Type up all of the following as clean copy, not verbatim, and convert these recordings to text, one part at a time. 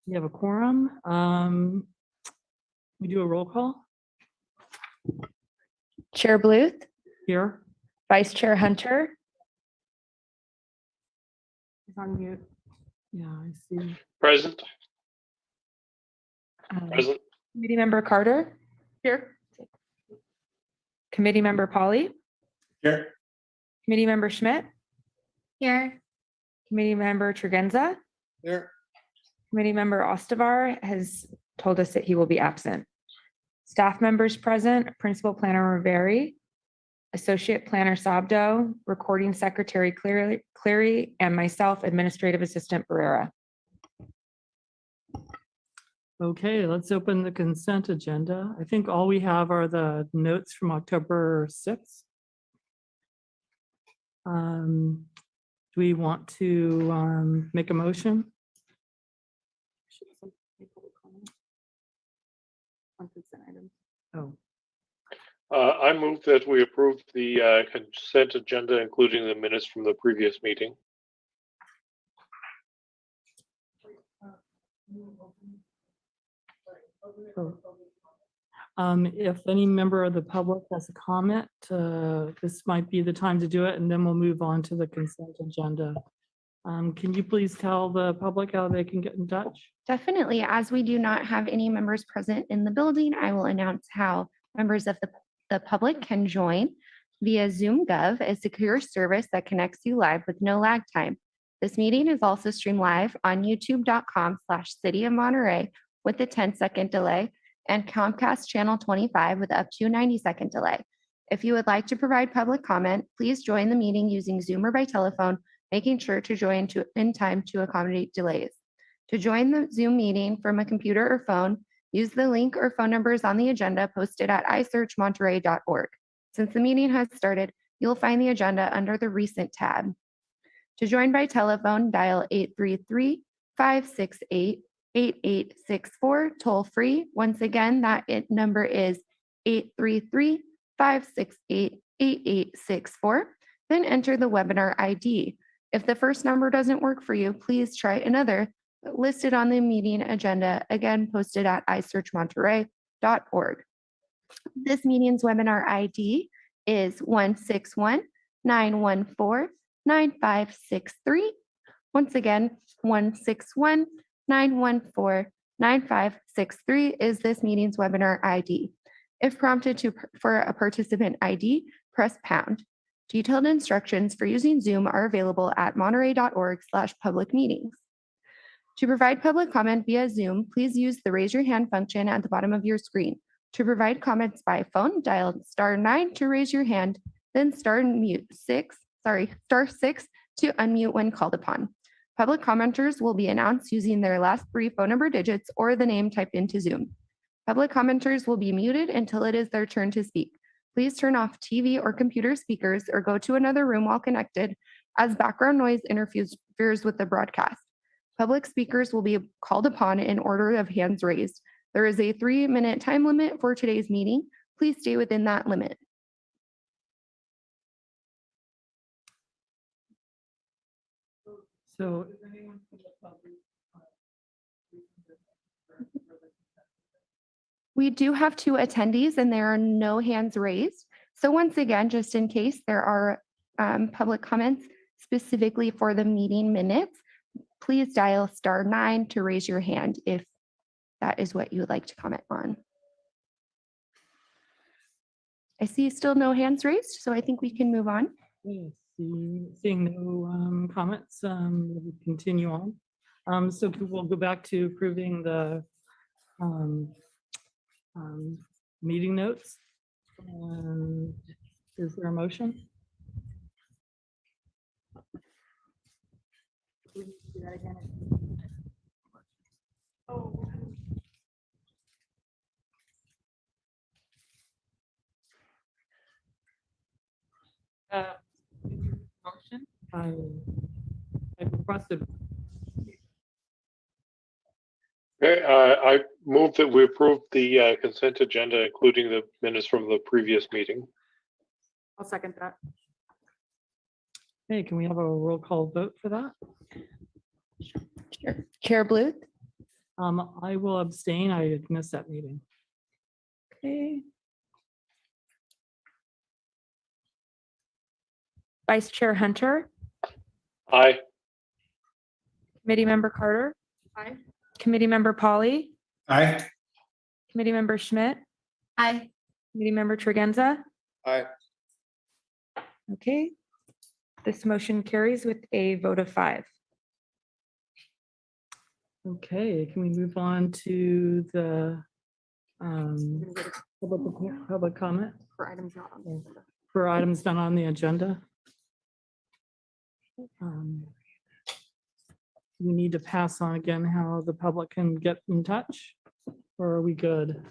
We have a quorum. We do a roll call Chair Bluth, here. Vice Chair Hunter, He's on mute. Yeah, I see. Present. Present. Committee Member Carter, Here. Committee Member Polly, Here. Committee Member Schmidt, Here. Committee Member Tregenza, Here. Committee Member Ostavar has told us that he will be absent. Staff members present, Principal Planner Riveri, Associate Planner Sabdo, Recording Secretary Cleary, and myself, Administrative Assistant Barrera. Okay, let's open the consent agenda. I think all we have are the notes from October 6th. Do we want to make a motion? Oh, I move that we approve the consent agenda, including the minutes from the previous meeting. if any member of the public has a comment, this might be the time to do it, and then we'll move on to the consent agenda. Can you please tell the public how they can get in touch? Definitely. As we do not have any members present in the building, I will announce how members of the public can join via Zoom Gov, a secure service that connects you live with no lag time. This meeting is also streamed live on youtube.com/City of Monterey with a 10-second delay and Comcast channel 25 with up to a 90-second delay. If you would like to provide public comment, please join the meeting using Zoom or by telephone, making sure to join in time to accommodate delays. To join the Zoom meeting from a computer or phone, use the link or phone numbers on the agenda posted at isearchmonterey.org. Since the meeting has started, you'll find the agenda under the Recent tab. To join by telephone, dial 833-568-8864 toll free. Once again, that number is 833-568-8864. Then enter the webinar ID. If the first number doesn't work for you, please try another listed on the meeting agenda, again posted at isearchmonterey.org. This meeting's webinar ID is 161-914-9563. Once again, 161-914-9563 is this meeting's webinar ID. If prompted for a participant ID, press pound. Detailed instructions for using Zoom are available at monterey.org/public meetings. To provide public comment via Zoom, please use the raise your hand function at the bottom of your screen. To provide comments by phone, dial *9 to raise your hand, then star 6 to unmute when called upon. Public commenters will be announced using their last 3 phone number digits or the name typed into Zoom. Public commenters will be muted until it is their turn to speak. Please turn off TV or computer speakers or go to another room while connected, as background noise interferes with the broadcast. Public speakers will be called upon in order of hands raised. There is a 3-minute time limit for today's meeting. Please stay within that limit. So We do have 2 attendees and there are no hands raised. So once again, just in case there are public comments specifically for the meeting minutes, please dial *9 to raise your hand if that is what you would like to comment on. I see still no hands raised, so I think we can move on. seeing no comments, we'll continue on. So we'll go back to approving the meeting notes. And is there a motion? Motion? I requested. Okay, I move that we approve the consent agenda, including the minutes from the previous meeting. I'll second that. Hey, can we have a roll call vote for that? Chair Bluth, I will abstain. I had missed that meeting. Okay. Vice Chair Hunter, Aye. Committee Member Carter. Aye. Committee Member Polly, Aye. Committee Member Schmidt, Aye. Committee Member Tregenza. Aye. Okay. This motion carries with a vote of 5. Okay, can we move on to the public comment For items not on the agenda. for items not on the agenda? We need to pass on again how the public can get in touch, or are we good?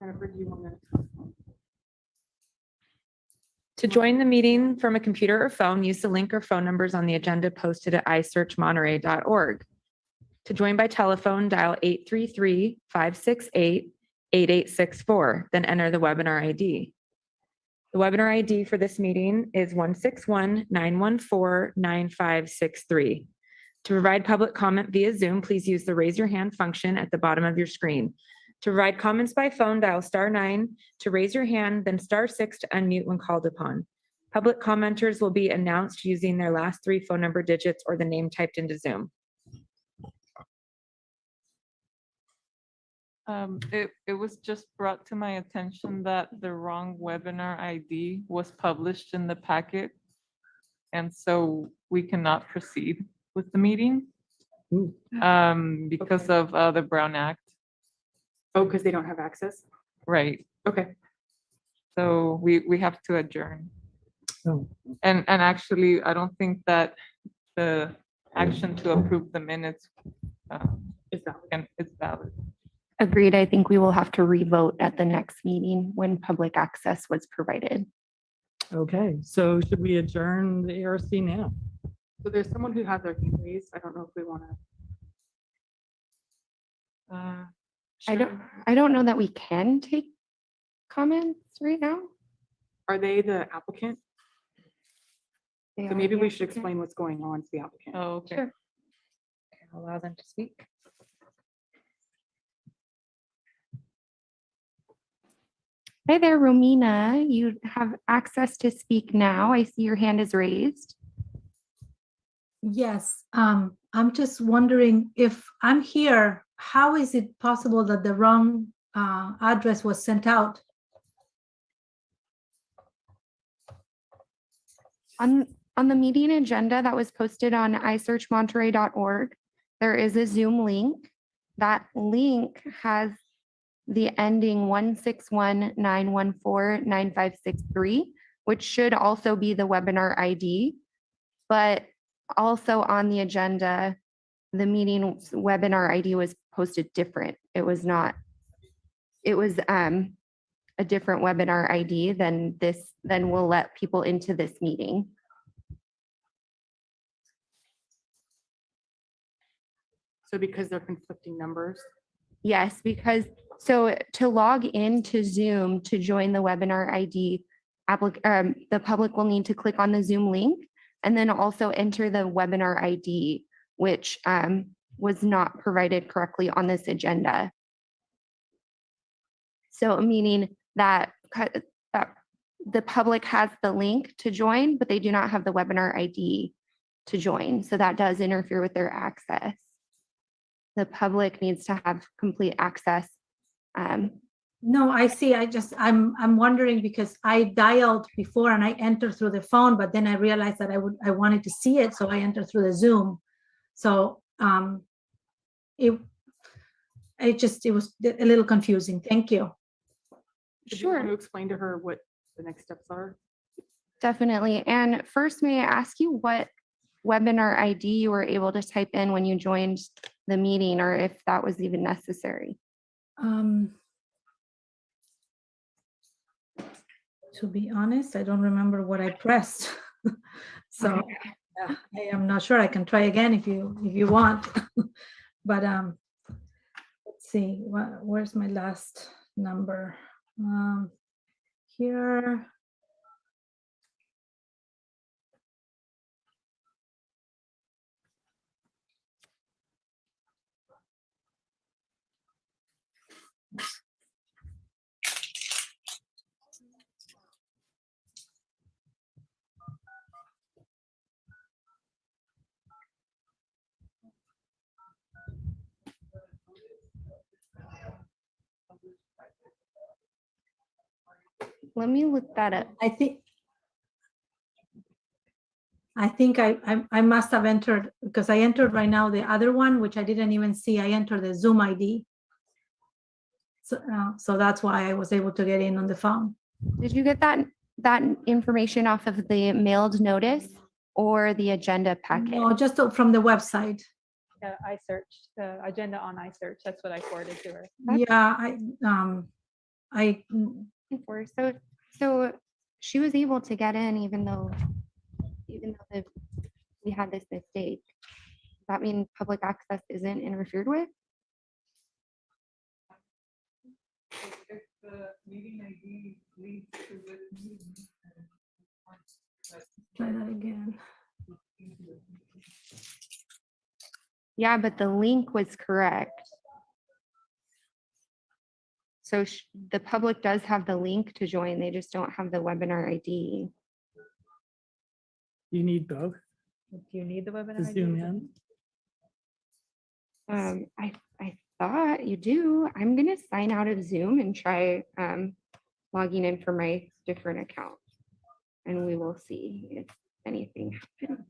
Jennifer, do you want to? To join the meeting from a computer or phone, use the link or phone numbers on the agenda posted at isearchmonterey.org. To join by telephone, dial 833-568-8864, then enter the webinar ID. The webinar ID for this meeting is 161-914-9563. To provide public comment via Zoom, please use the raise your hand function at the bottom of your screen. To provide comments by phone, dial *9 to raise your hand, then *6 to unmute when called upon. Public commenters will be announced using their last 3 phone number digits or the name typed into Zoom. It was just brought to my attention that the wrong webinar ID was published in the packet. And so we cannot proceed with the meeting Ooh. because of the Brown Act. Oh, because they don't have access? Right. Okay. So we have to adjourn. Oh. And actually, I don't think that the action to approve the minutes Is that? is valid. Agreed. I think we will have to revote at the next meeting when public access was provided. Okay, so should we adjourn the ARC now? So there's someone who has their hand raised. I don't know if we want to. I don't know that we can take comments right now. Are they the applicant? They So are maybe the we should applicant. explain what's going on to the applicant. Oh, okay. Sure. Allow them to speak. Hi there, Romina. You have access to speak now. I see your hand is raised. Yes, I'm just wondering if I'm here, how is it possible that the wrong address was sent out? On the meeting agenda that was posted on isearchmonterey.org, there is a Zoom link. That link has the ending 161-914-9563, which should also be the webinar ID. But also on the agenda, the meeting webinar ID was posted different. It was not, it was a different webinar ID than this, then we'll let people into this meeting. So because they're conflicting numbers. Yes, because so to log into Zoom to join the webinar ID, the public will need to click on the Zoom link and then also enter the webinar ID, which was not provided correctly on this agenda. So meaning that the public has the link to join, but they do not have the webinar ID to join. So that does interfere with their access. The public needs to have complete access. No, I see. I'm wondering because I dialed before and I entered through the phone, but then I realized that I wanted to see it, so I entered through the Zoom. So it was a little confusing. Thank you. Did you want Sure. to explain to her what the next steps are? Definitely. And first, may I ask you what webinar ID you were able to type in when you joined the meeting, or if that was even necessary? To be honest, I don't remember what I pressed. So yeah, I am not sure. I can try again if you want. But let's see, where's my last number? Here. let me look that up. I think I must have entered, because I entered right now the other one, which I didn't even see. I entered the Zoom ID. So that's why I was able to get in on the phone. Did you get that information off of the mailed notice or the agenda packet? No, just from the website. Yeah, I searched the agenda on iSearch. That's what I forwarded to her. Yeah, I, For so she was able to get in even though we had this mistake. Does that mean public access isn't interfered with? If the meeting ID leads to this meeting. try that again. Yeah, but the link was correct. So the public does have the link to join. They just don't have the webinar ID. You need both Do you need the to webinar? zoom ID? in. I thought you do. I'm gonna sign out of Zoom and try logging in for my different account. And we will see if anything happens.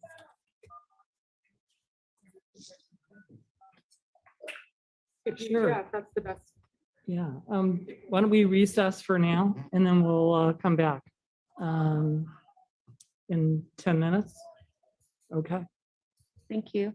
Sure. Yeah, that's the best. Yeah, why don't we recess for now and then we'll come back in 10 minutes? Okay. Thank you.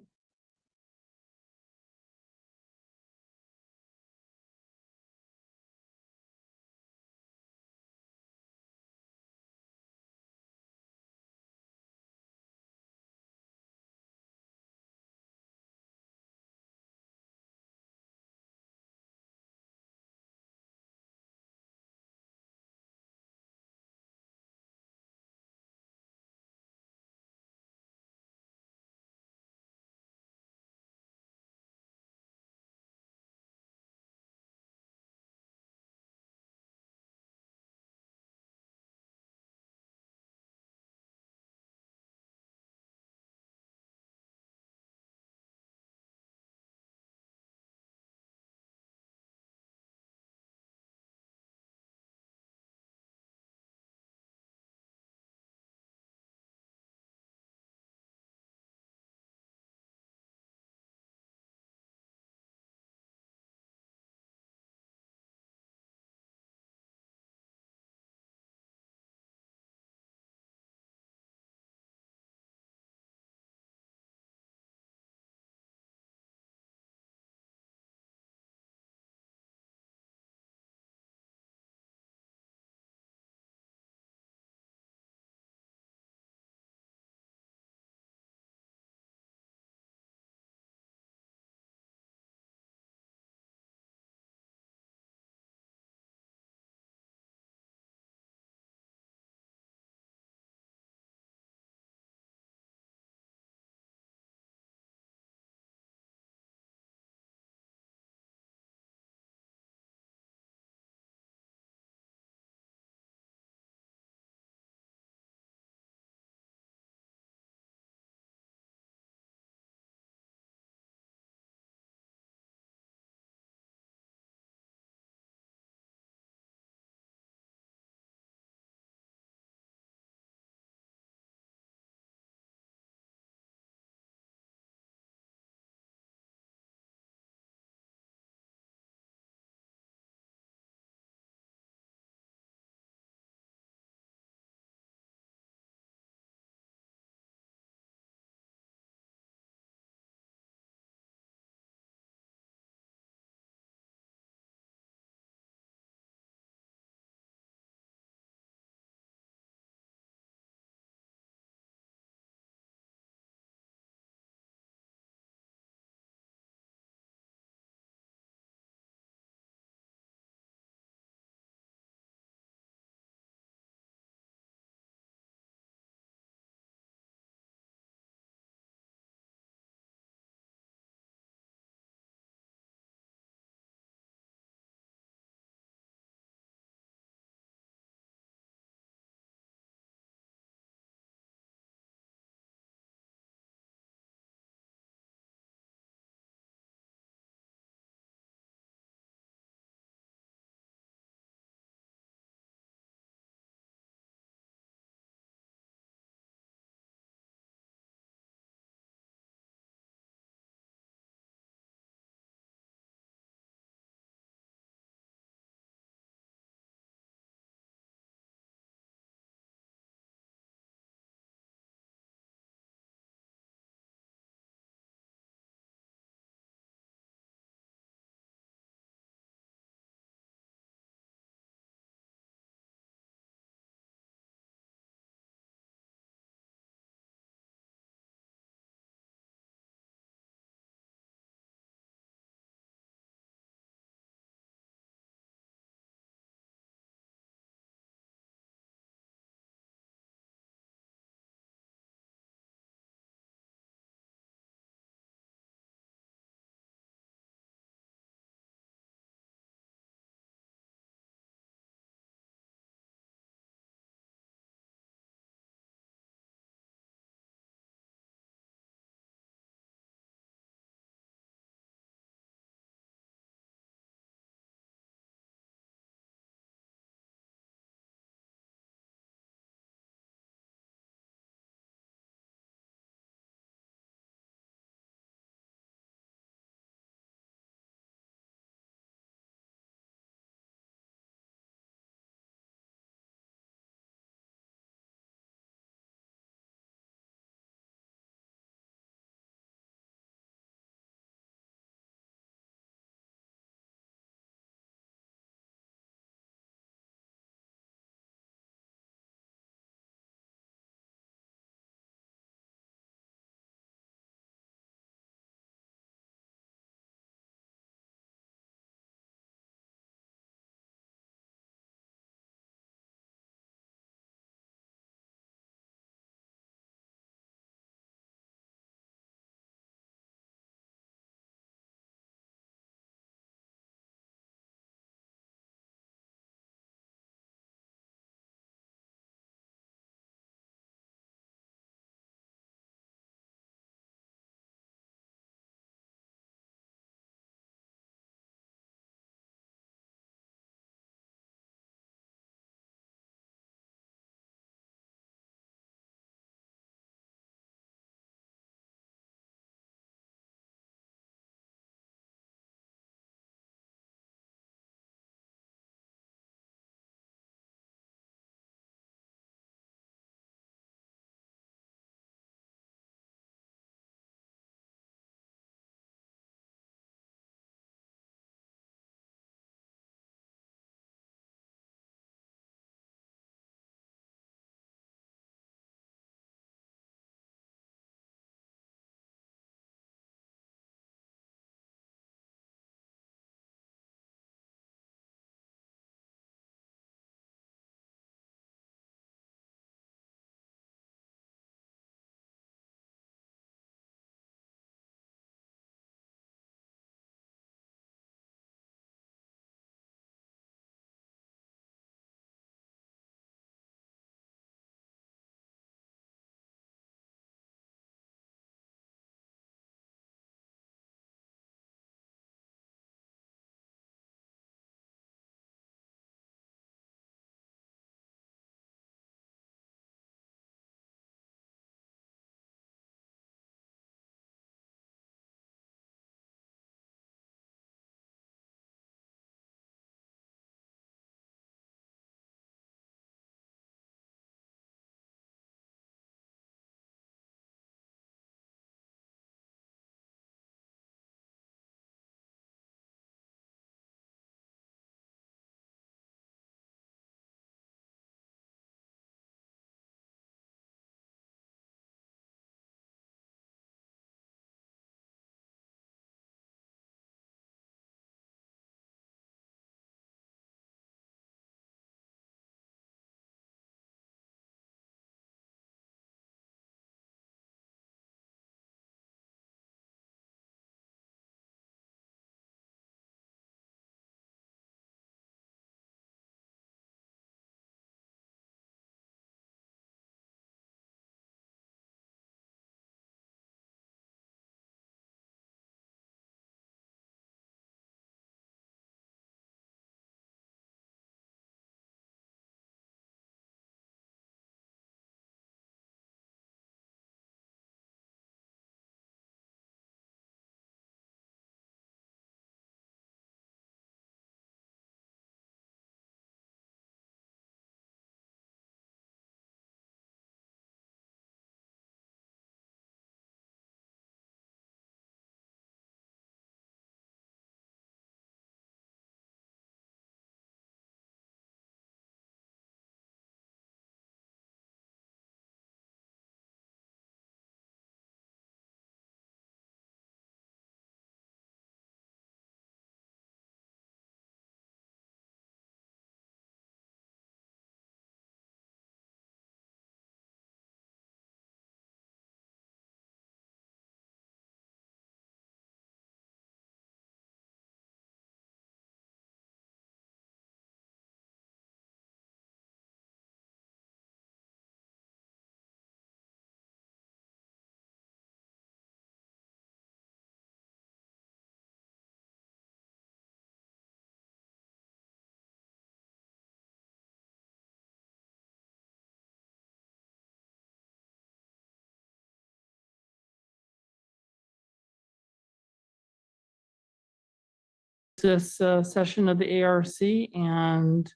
this session of the ARC and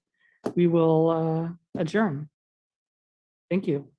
we will adjourn. Thank you.